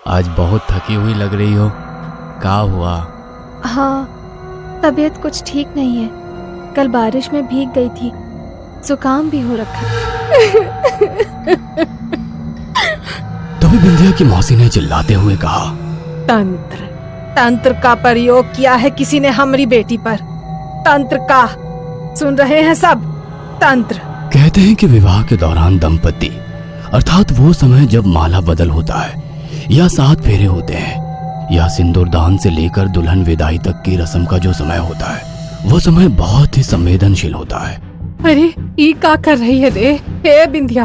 आज बहुत थकी हुई लग रही हो, क्या हुआ? हाँ, तबीयत कुछ ठीक नहीं है। कल बारिश में भीग गई थी, जुकाम भी हो रखा। तभी बिंदिया की मौसी ने चिल्लाते हुए कहा, तंत्र का प्रयोग किया है किसी ने हमारी बेटी पर। तंत्र का, सुन रहे हैं सब? तंत्र। कहते हैं कि विवाह के दौरान दंपति अर्थात वो समय जब माला बदल होता है या 7 फेरे होते हैं या सिंदूरदान से लेकर दुल्हन विदाई तक की रस्म का जो समय होता है, वो समय बहुत ही संवेदनशील होता है। अरे ये क्या कर रही है रे? हे बिंदिया,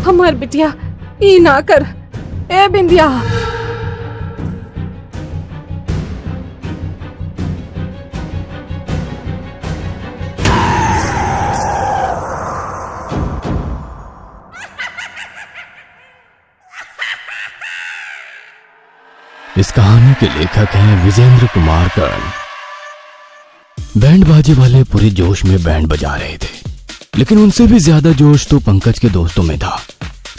हमार बिटिया ये ना कर। ए बिंदिया, इस कहानी के लेखक हैं विजेंद्र कुमार कर्ण। बैंड बाजे वाले पूरे जोश में बैंड बजा रहे थे, लेकिन उनसे भी ज्यादा जोश तो पंकज के दोस्तों में था।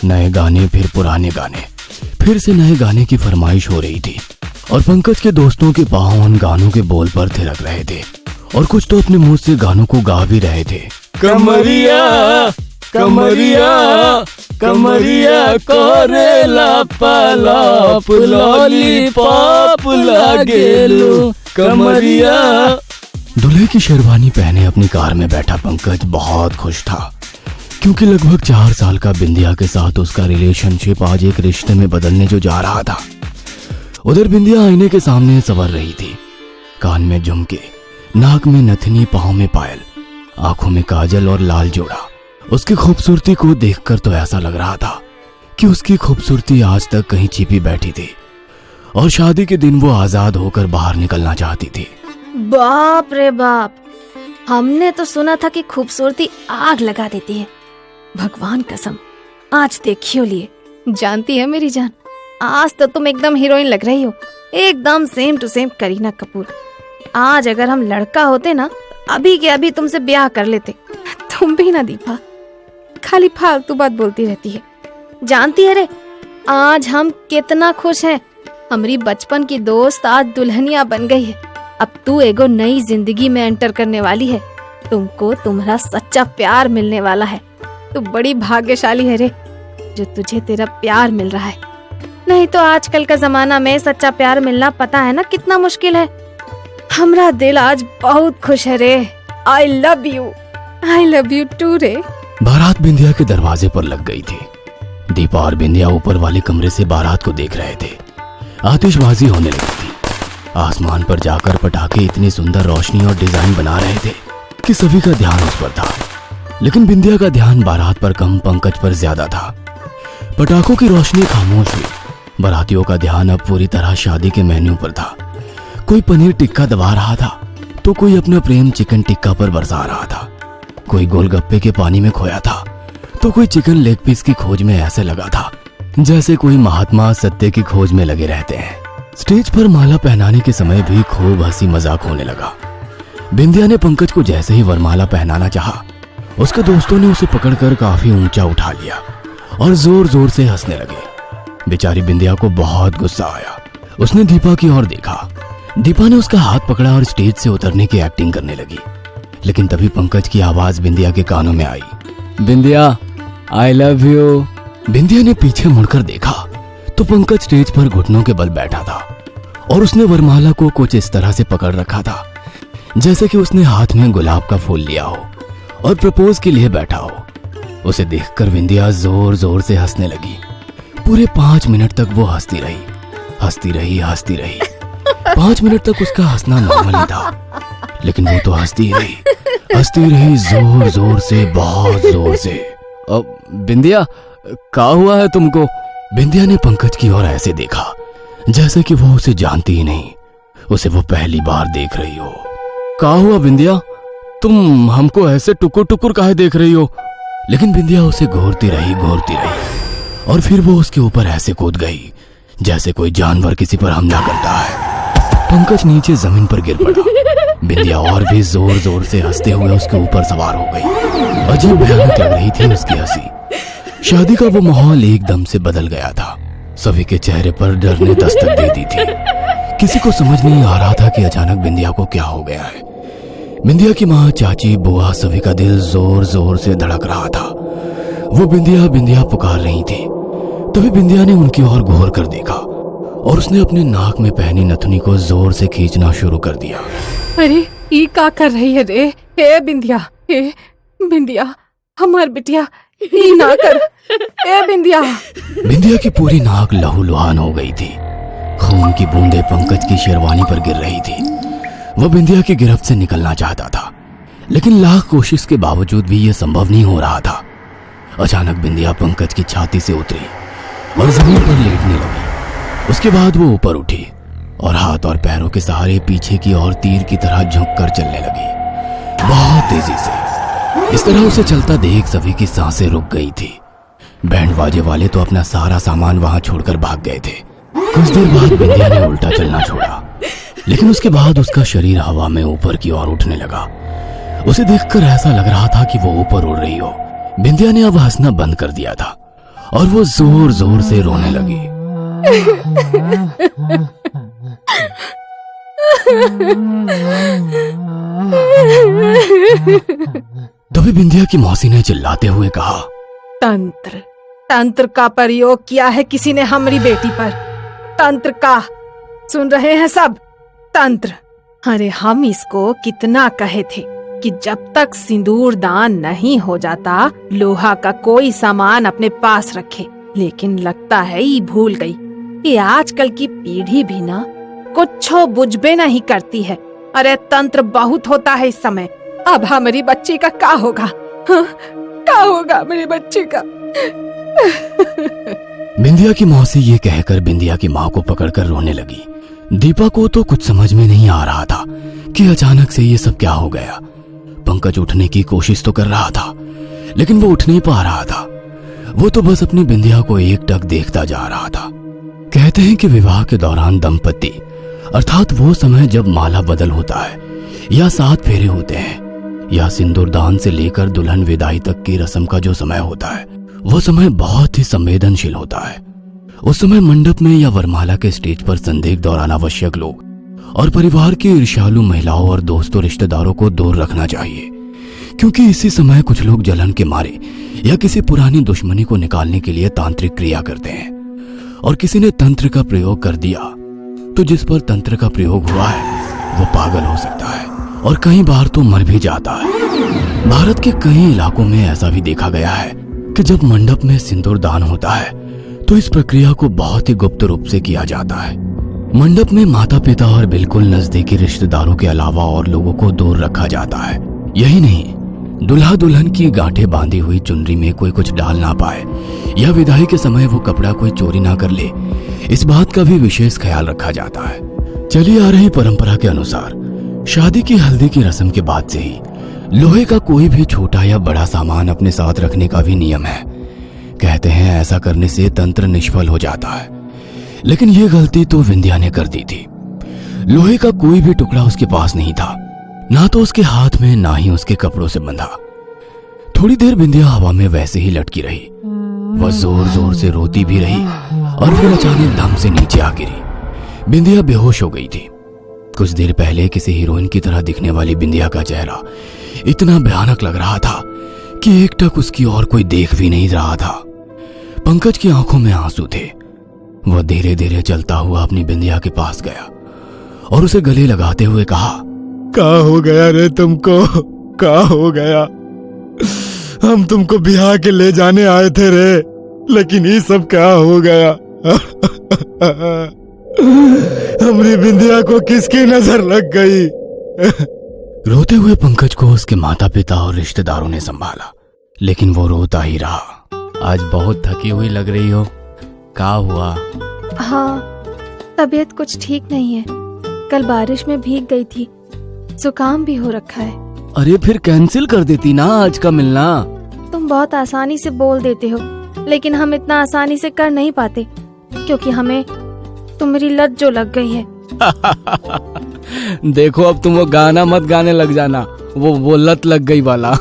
नए गाने, फिर पुराने गाने, फिर से नए गाने की फरमाइश हो रही थी और पंकज के दोस्तों के पांव उन गानों के बोल पर थिरक रहे थे और कुछ तो अपने मुंह से गानों को गा भी रहे थे। कमरिया कमरिया कमरिया कोरेला पालाप लॉलीपॉप लागेलू कमरिया। दूल्हे की शेरवानी पहने अपनी कार में बैठा पंकज बहुत खुश था, क्योंकि लगभग 4 साल का बिंदिया के साथ उसका रिलेशनशिप आज एक रिश्ते में बदलने जो जा रहा था। उधर बिंदिया आईने के सामने संवर रही थी, कान में झुमके, नाक में नथनी, पाँव में पायल, आंखों में काजल और लाल जोड़ा। उसकी खूबसूरती को देखकर तो ऐसा लग रहा था कि उसकी खूबसूरती आज तक कहीं छिपी बैठी थी और शादी के दिन वो आजाद होकर बाहर निकलना चाहती थी। बाप रे बाप, हमने तो सुना था कि खूबसूरती आग लगा देती है। भगवान कसम, आज देखियो लिए। जानती है मेरी जान, आज तो तुम एकदम हीरोइन लग रही हो, एकदम same to same Kareena Kapoor. आज अगर हम लड़का होते ना, अभी के अभी तुमसे ब्याह कर लेते। तुम भी ना दीपा, खाली फालतू बात बोलती रहती है। जानती है रे, आज हम कितना खुश हैं। हमारी बचपन की दोस्त आज दुल्हनिया बन गई है। अब तू एगो नई जिंदगी में एंटर करने वाली है। तुमको तुम्हारा सच्चा प्यार मिलने वाला है। तू बड़ी भाग्यशाली है रे, जो तुझे तेरा प्यार मिल रहा है। नहीं तो आजकल का जमाना में सच्चा प्यार मिलना पता है ना कितना मुश्किल है। हमारा दिल आज बहुत खुश है रे। आई लव यू टू रे। बारात बिंदिया के दरवाजे पर लग गई थी। दीपा और बिंदिया ऊपर वाले कमरे से बारात को देख रहे थे। आतिशबाजी होने लगी थी। आसमान पर जाकर पटाखे इतनी सुंदर रोशनी और डिजाइन बना रहे थे कि सभी का ध्यान उस पर था, लेकिन बिंदिया का ध्यान बारात पर कम, पंकज पर ज्यादा था। पटाखों की रोशनी खामोश हुई। बारातियों का ध्यान अब पूरी तरह शादी के मेन्यू पर था। कोई पनीर टिक्का दबा रहा था तो कोई अपना प्रेम चिकन टिक्का पर बरसा रहा था। कोई गोलगप्पे के पानी में खोया था तो कोई चिकन लेग पीस की खोज में ऐसे लगा था जैसे कोई महात्मा सत्य की खोज में लगे रहते हैं। स्टेज पर माला पहनाने के समय भी खूब हंसी मजाक होने लगा। बिंदिया ने पंकज को जैसे ही वरमाला पहनाना चाहा, उसके दोस्तों ने उसे पकड़कर काफी ऊंचा उठा लिया और जोर जोर से हंसने लगे। बेचारी बिंदिया को बहुत गुस्सा आया। उसने दीपा की ओर देखा। दीपा ने उसका हाथ पकड़ा और स्टेज से उतरने की एक्टिंग करने लगी, लेकिन तभी पंकज की आवाज बिंदिया के कानों में आई, बिंदिया आई लव यू। बिंदिया ने पीछे मुड़कर देखा तो पंकज स्टेज पर घुटनों के बल बैठा था और उसने वरमाला को कुछ इस तरह से पकड़ रखा था जैसे कि उसने हाथ में गुलाब का फूल लिया हो और प्रपोज के लिए बैठा हो। उसे देखकर बिंदिया जोर जोर से हंसने लगी। पूरे 5 मिनट तक वो हंसती रही। 5 मिनट तक उसका हंसना नॉर्मल ही था, लेकिन वो तो हंसती रही जोर जोर से, बहुत जोर से। अब बिंदिया, क्या हुआ है तुमको? बिंदिया ने पंकज की ओर ऐसे देखा जैसे कि वो उसे जानती ही नहीं, उसे वो पहली बार देख रही हो। क्या हुआ बिंदिया, तुम हमको ऐसे टुकुर टुकुर काहे देख रही हो? लेकिन बिंदिया उसे घूरती रही और फिर वो उसके ऊपर ऐसे कूद गई जैसे कोई जानवर किसी पर हमला करता है। पंकज नीचे जमीन पर गिर पड़ा। बिंदिया और भी जोर जोर से हंसते हुए उसके ऊपर सवार हो गई। अजीब भयानक लग रही थी उसकी हंसी। शादी का वो माहौल एकदम से बदल गया था। सभी के चेहरे पर डर ने दस्तक दे दी थी। किसी को समझ नहीं आ रहा था कि अचानक बिंदिया को क्या हो गया है। बिंदिया की माँ, चाची, बुआ, सभी का दिल जोर जोर से धड़क रहा था। वो बिंदिया बिंदिया पुकार रही थी। तभी बिंदिया ने उनकी ओर घूर कर देखा और उसने अपने नाक में पहनी नथुनी को जोर से खींचना शुरू कर दिया। अरे ई का कर रही है रे? हे बिंदिया, हे बिंदिया, हमार बिटिया ई ना कर। ए बिंदिया। बिंदिया की पूरी नाक लहूलुहान हो गई थी। खून की बूंदें पंकज की शेरवानी पर गिर रही थी। वह बिंदिया की गिरफ्त से निकलना चाहता था, लेकिन लाख कोशिश के बावजूद भी यह संभव नहीं हो रहा था। अचानक बिंदिया पंकज की छाती से उतरी और जमीन पर लेटने लगी। उसके बाद वो ऊपर उठी और हाथ और पैरों के सहारे पीछे की ओर तीर की तरह झुक कर चलने लगी, बहुत तेजी से। इस तरह उसे चलता देख सभी की सांसें रुक गई थी। बैंड बाजे वाले तो अपना सारा सामान वहां छोड़कर भाग गए थे। कुछ देर बाद बिंदिया ने उल्टा चलना छोड़ा, लेकिन उसके बाद उसका शरीर हवा में ऊपर की ओर उठने लगा। उसे देखकर ऐसा लग रहा था कि वो ऊपर उड़ रही हो। बिंदिया ने अब हंसना बंद कर दिया था और वो जोर जोर से रोने लगी। तभी बिंदिया की मौसी ने चिल्लाते हुए कहा, तंत्र, तंत्र का प्रयोग किया है किसी ने हमारी बेटी पर। तंत्र का, सुन रहे हैं सब? तंत्र। अरे हम इसको कितना कहे थे कि जब तक सिंदूर दान नहीं हो जाता लोहा का कोई सामान अपने पास रखे, लेकिन लगता है ये भूल गई। ये आजकल की पीढ़ी भी ना कुछ बुझबे नहीं करती है। अरे तंत्र बहुत होता है इस समय। अब हमारी बच्ची का क्या होगा? हाँ? क्या होगा मेरी बच्ची का? बिंदिया की मौसी ये कहकर बिंदिया की माँ को पकड़कर रोने लगी। दीपा को तो कुछ समझ में नहीं आ रहा था कि अचानक से ये सब क्या हो गया। पंकज उठने की कोशिश तो कर रहा था, लेकिन वो उठ नहीं पा रहा था। वो तो बस अपनी बिंदिया को एकटक देखता जा रहा था। कहते हैं कि विवाह के दौरान दंपति, अर्थात वो समय जब माला बदल होता है या 7 फेरे होते हैं या सिंदूरदान से लेकर दुल्हन विदाई तक की रस्म का जो समय होता है, वो समय बहुत ही संवेदनशील होता है। उस समय मंडप में या वरमाला के स्टेज पर संदिग्ध और अनावश्यक लोग और परिवार की ईर्ष्यालु महिलाओं और दोस्तों रिश्तेदारों को दूर रखना चाहिए, क्योंकि इसी समय कुछ लोग जलन के मारे या किसी पुरानी दुश्मनी को निकालने के लिए तांत्रिक क्रिया करते हैं। और किसी ने तंत्र का प्रयोग कर दिया तो जिस पर तंत्र का प्रयोग हुआ है वो पागल हो सकता है और कई बार तो मर भी जाता है। भारत के कई इलाकों में ऐसा भी देखा गया है कि जब मंडप में सिंदूर दान होता है तो इस प्रक्रिया को बहुत ही गुप्त रूप से किया जाता है। मंडप में माता पिता और बिल्कुल नजदीकी रिश्तेदारों के अलावा और लोगों को दूर रखा जाता है। यही नहीं, दुल्हा दुल्हन की गांठें बांधी हुई चुनरी में कोई कुछ डाल ना पाए या विदाई के समय वो कपड़ा कोई चोरी ना कर ले, इस बात का भी विशेष ख्याल रखा जाता है। चली आ रही परंपरा के अनुसार शादी की हल्दी की रस्म के बाद से ही लोहे का कोई भी छोटा या बड़ा सामान अपने साथ रखने का भी नियम है। कहते हैं ऐसा करने से तंत्र निष्फल हो जाता है, लेकिन ये गलती तो विंध्या ने कर दी थी। लोहे का कोई भी टुकड़ा उसके पास नहीं था, ना तो उसके हाथ में ना ही उसके कपड़ों से बंधा। थोड़ी देर बिंदिया हवा में वैसे ही लटकी रही। वह जोर जोर से रोती भी रही और फिर अचानक धम से नीचे आ गिरी। बिंदिया बेहोश हो गई थी। कुछ देर पहले किसी हीरोइन की तरह दिखने वाली बिंदिया का चेहरा इतना भयानक लग रहा था कि एकटक उसकी और कोई देख भी नहीं रहा था। पंकज की आंखों में आंसू थे। वह धीरे धीरे चलता हुआ अपनी बिंदिया के पास गया और उसे गले लगाते हुए कहा, क्या हो गया रे तुमको? क्या हो गया? हम तुमको बिहार के ले जाने आए थे रे, लेकिन ये सब क्या हो गया? हमारी बिंदिया को किसकी नजर लग गई? रोते हुए पंकज को उसके माता पिता और रिश्तेदारों ने संभाला, लेकिन वो रोता ही रहा। आज बहुत थकी हुई लग रही हो, क्या हुआ? हाँ, तबीयत कुछ ठीक नहीं है। कल बारिश में भीग गई थी, जुकाम भी हो रखा है। अरे फिर कैंसिल कर देती ना आज का मिलना। तुम बहुत आसानी से बोल देते हो, लेकिन हम इतना आसानी से कर नहीं पाते, क्योंकि हमें तुम्हारी लत जो लग गई है। देखो अब तुम वो गाना मत गाने लग जाना, वो लत लग गई वाला।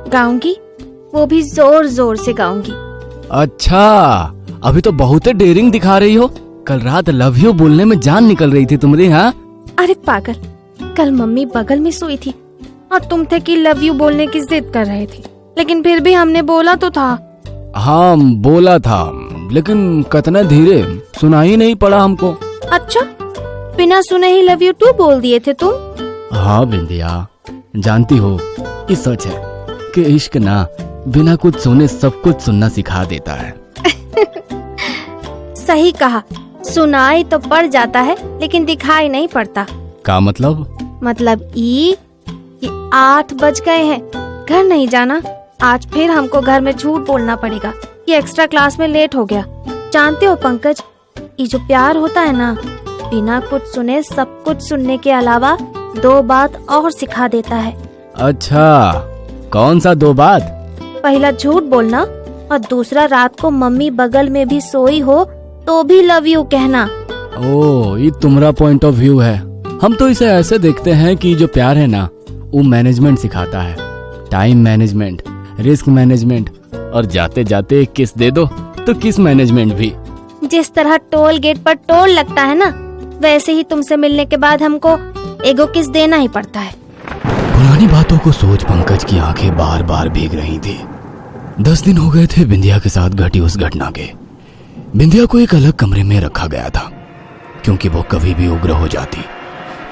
गाऊंगी, वो भी जोर जोर से गाऊंगी। अच्छा, अभी तो बहुत डेयरिंग दिखा रही हो। कल रात लव यू बोलने में जान निकल रही थी तुम्हारी। हाँ अरे पागल, कल मम्मी बगल में सोई थी और तुम थे कि लव यू बोलने की जिद कर रहे थे, लेकिन फिर भी हमने बोला तो था। हाँ बोला था, लेकिन कितना धीरे, सुनाई नहीं पड़ा हमको। अच्छा, बिना सुने ही लव यू टू बोल दिए थे तुम? हाँ बिंदिया, जानती हो ये सच है कि इश्क ना बिना कुछ सुने सब कुछ सुनना सिखा देता है। सही कहा, सुनाई तो पड़ जाता है लेकिन दिखाई नहीं पड़ता। का मतलब? मतलब ये कि 8 बज गए हैं, घर नहीं जाना। आज फिर हमको घर में झूठ बोलना पड़ेगा कि एक्स्ट्रा क्लास में लेट हो गया। जानते हो पंकज, ये जो प्यार होता है ना, बिना कुछ सुने सब कुछ सुनने के अलावा 2 बात और सिखा देता है। अच्छा, कौन सा 2 बात? पहला झूठ बोलना और दूसरा रात को मम्मी बगल में भी सोई हो तो भी लव यू कहना। ओ, ये तुम्हारा पॉइंट ऑफ व्यू है। हम तो इसे ऐसे देखते हैं कि जो प्यार है ना, वो मैनेजमेंट सिखाता है, टाइम मैनेजमेंट, रिस्क मैनेजमेंट, और जाते जाते एक किस दे दो तो किस मैनेजमेंट भी। जिस तरह टोल गेट पर टोल लगता है ना, वैसे ही तुमसे मिलने के बाद हमको एगो किस देना ही पड़ता है। पुरानी बातों को सोच पंकज की आंखें बार बार भीग रही थी। 10 दिन हो गए थे बिंदिया के साथ घटी उस घटना के। बिंदिया को एक अलग कमरे में रखा गया था, क्योंकि वो कभी भी उग्र हो जाती,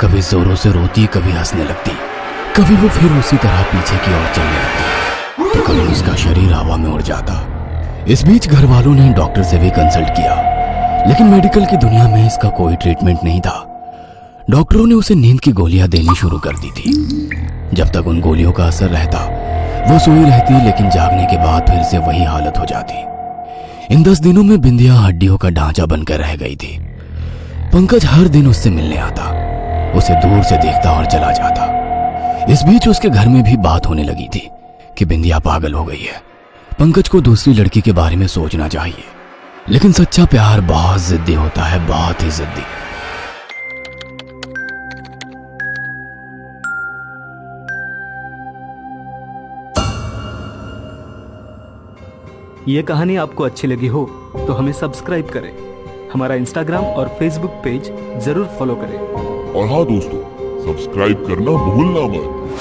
कभी जोरों से रोती, कभी हंसने लगती, कभी वो फिर उसी तरह पीछे की ओर चलने लगती, तो कभी उसका शरीर हवा में उड़ जाता। इस बीच घर वालों ने डॉक्टर से भी कंसल्ट किया, लेकिन मेडिकल की दुनिया में इसका कोई ट्रीटमेंट नहीं था। डॉक्टरों ने उसे नींद की गोलियां देनी शुरू कर दी थी। जब तक उन गोलियों का असर रहता, वो सोई रहती, लेकिन जागने के बाद फिर से वही हालत हो जाती। इन 10 दिनों में बिंदिया हड्डियों का ढांचा बनकर रह गई थी। पंकज हर दिन उससे मिलने आता, उसे दूर से देखता और चला जाता। इस बीच उसके घर में भी बात होने लगी थी कि बिंदिया पागल हो गई है, पंकज को दूसरी लड़की के बारे में सोचना चाहिए। लेकिन सच्चा प्यार बहुत जिद्दी होता है, बहुत ही जिद्दी। ये कहानी आपको अच्छी लगी हो तो हमें सब्सक्राइब करें, हमारा इंस्टाग्राम और फेसबुक पेज जरूर फॉलो करें। और हाँ दोस्तों, सब्सक्राइब करना भूलना मत।